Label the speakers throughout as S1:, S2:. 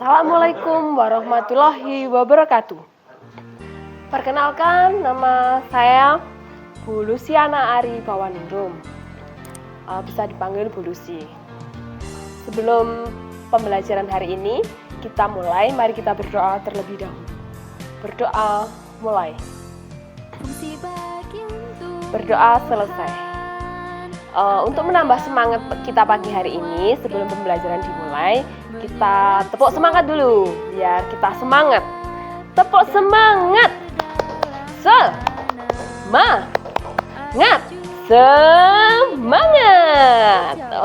S1: Assalamualaikum warahmatullahi wabarakatuh. Perkenalkan, nama saya Bu Luciana Ari Bawaningrum. Bisa dipanggil Bu Lucy. Sebelum pembelajaran hari ini, kita mulai. Mari kita berdoa terlebih dahulu. Berdoa mulai. Berdoa selesai. Untuk menambah semangat kita pagi hari ini, sebelum pembelajaran dimulai, kita tepuk semangat dulu, biar kita semangat. Tepuk semangat. Semangat.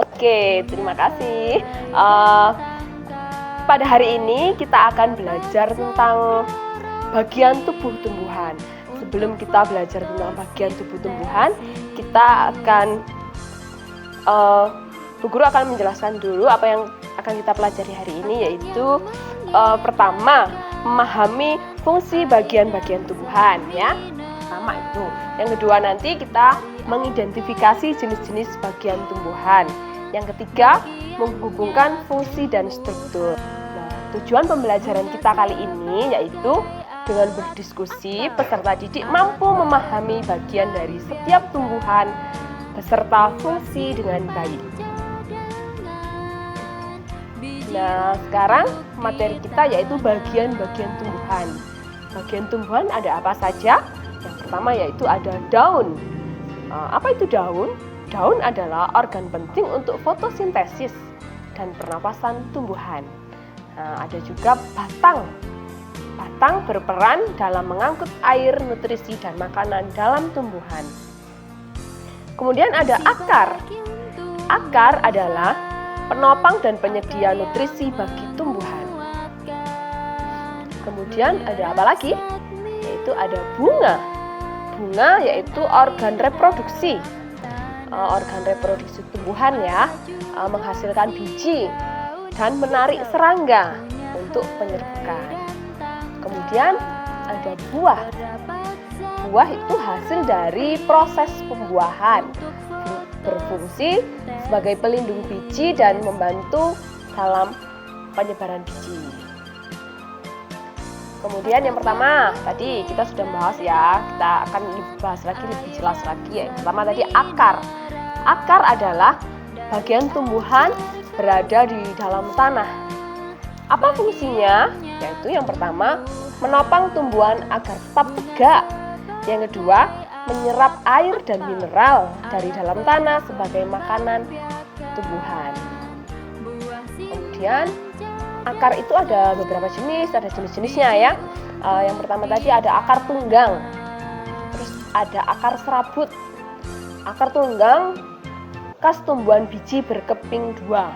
S1: Oke, terima kasih. Pada hari ini kita akan belajar tentang bagian tubuh tumbuhan. Sebelum kita belajar tentang bagian tubuh tumbuhan, kita akan Bu Guru akan menjelaskan dulu apa yang akan kita pelajari hari ini, yaitu pertama, memahami fungsi bagian-bagian tumbuhan, ya. Pertama itu. Yang kedua, nanti kita mengidentifikasi jenis-jenis bagian tumbuhan. Yang ketiga, menghubungkan fungsi dan struktur. Nah, tujuan pembelajaran kita kali ini yaitu dengan berdiskusi, peserta didik mampu memahami bagian dari setiap tumbuhan beserta fungsi dengan baik. Nah, sekarang materi kita yaitu bagian-bagian tumbuhan. Bagian tumbuhan ada apa saja? Yang pertama yaitu ada daun. Apa itu daun? Daun adalah organ penting untuk fotosintesis dan pernapasan tumbuhan. Nah, ada juga batang. Batang berperan dalam mengangkut air, nutrisi, dan makanan dalam tumbuhan. Kemudian ada akar. Akar adalah penopang dan penyedia nutrisi bagi tumbuhan. Kemudian ada apa lagi? Yaitu ada bunga. Bunga yaitu organ reproduksi. Organ reproduksi tumbuhan, ya, menghasilkan biji dan menarik serangga untuk penyerbukan. Kemudian ada buah. Buah itu hasil dari proses pembuahan, berfungsi sebagai pelindung biji dan membantu dalam penyebaran biji. Kemudian yang pertama, tadi kita sudah bahas, ya, kita akan bahas lagi lebih jelas lagi, ya. Yang pertama tadi akar. Akar adalah bagian tumbuhan berada di dalam tanah. Apa fungsinya? Yaitu yang pertama, menopang tumbuhan agar tetap tegak. Yang kedua, menyerap air dan mineral dari dalam tanah sebagai makanan tumbuhan. Kemudian akar itu ada beberapa jenis, ada jenis-jenisnya, ya. Yang pertama tadi ada akar tunggang, terus ada akar serabut. Akar tunggang khas tumbuhan biji berkeping dua,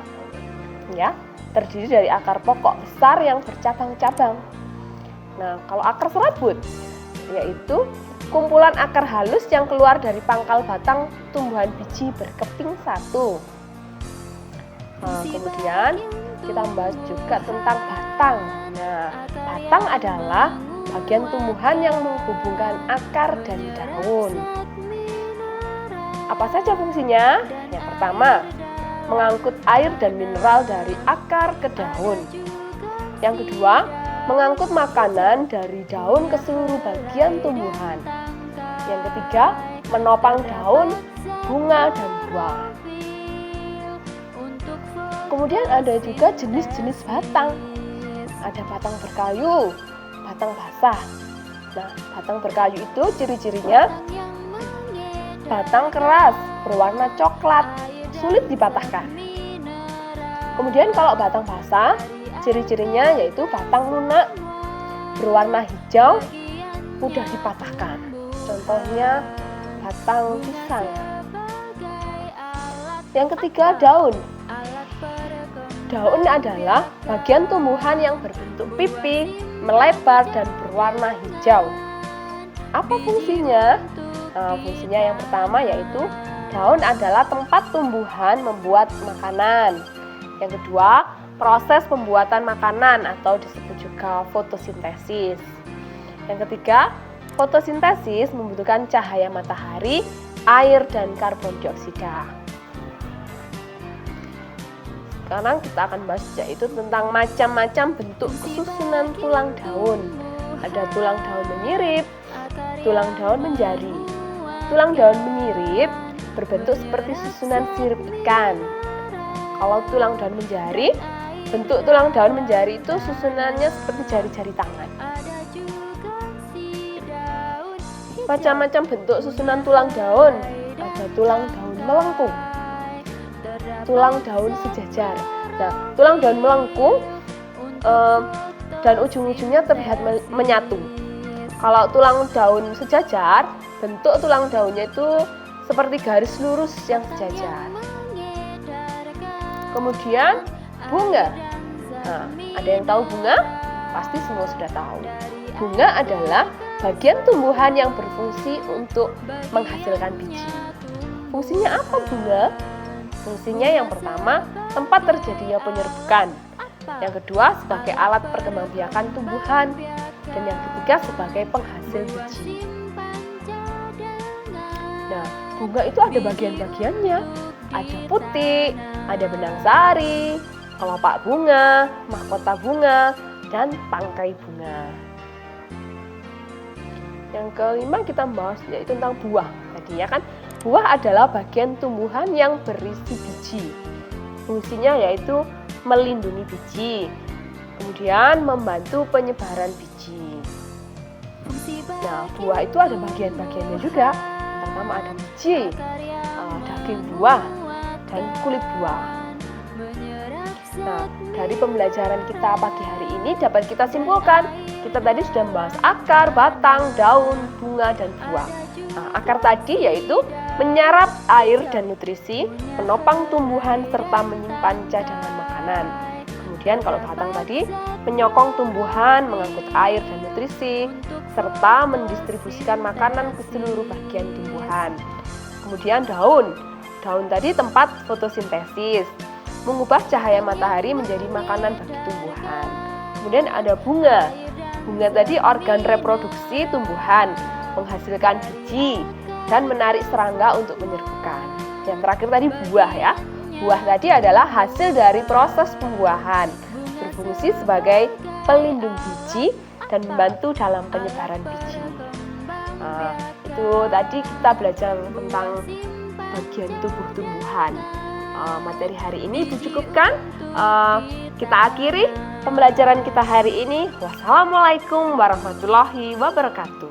S1: ya, terdiri dari akar pokok besar yang bercabang-cabang. Nah, kalau akar serabut yaitu kumpulan akar halus yang keluar dari pangkal batang tumbuhan biji berkeping satu. Kemudian kita membahas juga tentang batang. Nah, batang adalah bagian tumbuhan yang menghubungkan akar dan daun. Apa saja fungsinya? Yang pertama, mengangkut air dan mineral dari akar ke daun. Yang kedua, mengangkut makanan dari daun ke seluruh bagian tumbuhan. Yang ketiga, menopang daun, bunga, dan buah. Kemudian ada juga jenis-jenis batang. Ada batang berkayu, batang basah. Nah, batang berkayu itu ciri-cirinya batang keras, berwarna coklat, sulit dipatahkan. Kemudian kalau batang basah, ciri-cirinya yaitu batang lunak, berwarna hijau, mudah dipatahkan. Contohnya batang pisang. Yang ketiga, daun. Daun adalah bagian tumbuhan yang berbentuk pipi, melebar, dan berwarna hijau. Apa fungsinya? Fungsinya yang pertama yaitu daun adalah tempat tumbuhan membuat makanan. Yang kedua, proses pembuatan makanan atau disebut juga fotosintesis. Yang ketiga, fotosintesis membutuhkan cahaya matahari, air, dan karbon dioksida. Sekarang kita akan bahas yaitu tentang macam-macam bentuk susunan tulang daun. Ada tulang daun menyirip, tulang daun menjari. Tulang daun menyirip berbentuk seperti susunan sirip ikan. Kalau tulang daun menjari, bentuk tulang daun menjari itu susunannya seperti jari-jari tangan. Macam-macam bentuk susunan tulang daun. Ada tulang daun melengkung, tulang daun sejajar. Nah, tulang daun melengkung dan ujung-ujungnya terlihat menyatu. Kalau tulang daun sejajar, bentuk tulang daunnya itu seperti garis lurus yang sejajar. Kemudian bunga. Nah, ada yang tahu bunga? Pasti semua sudah tahu. Bunga adalah bagian tumbuhan yang berfungsi untuk menghasilkan biji. Fungsinya apa bunga? Fungsinya yang pertama, tempat terjadinya penyerbukan. Yang kedua, sebagai alat perkembangbiakan tumbuhan. Dan yang ketiga, sebagai penghasil biji. Nah, bunga itu ada bagian-bagiannya. Ada putik, ada benang sari, kelopak bunga, mahkota bunga, dan tangkai bunga. Yang kelima kita bahas yaitu tentang buah. Tadinya kan buah adalah bagian tumbuhan yang berisi biji. Fungsinya yaitu melindungi biji, kemudian membantu penyebaran biji. Nah, buah itu ada bagian-bagiannya juga. Pertama ada biji, daging buah, dan kulit buah. Nah, dari pembelajaran kita pagi hari ini dapat kita simpulkan, kita tadi sudah membahas akar, batang, daun, bunga, dan buah. Nah, akar tadi yaitu menyerap air dan nutrisi, menopang tumbuhan, serta menyimpan cadangan makanan. Kemudian kalau batang tadi menyokong tumbuhan, mengangkut air dan nutrisi, serta mendistribusikan makanan ke seluruh bagian tumbuhan. Kemudian daun tadi tempat fotosintesis, mengubah cahaya matahari menjadi makanan bagi tumbuhan. Kemudian ada bunga tadi organ reproduksi tumbuhan, menghasilkan biji dan menarik serangga untuk menyerbukan. Yang terakhir tadi buah ya. Buah tadi adalah hasil dari proses pembuahan, berfungsi sebagai pelindung biji dan membantu dalam penyebaran biji. Nah, itu tadi kita belajar tentang bagian tubuh tumbuhan. Materi hari ini dicukupkan. Kita akhiri pembelajaran kita hari ini. Wassalamualaikum warahmatullahi wabarakatuh.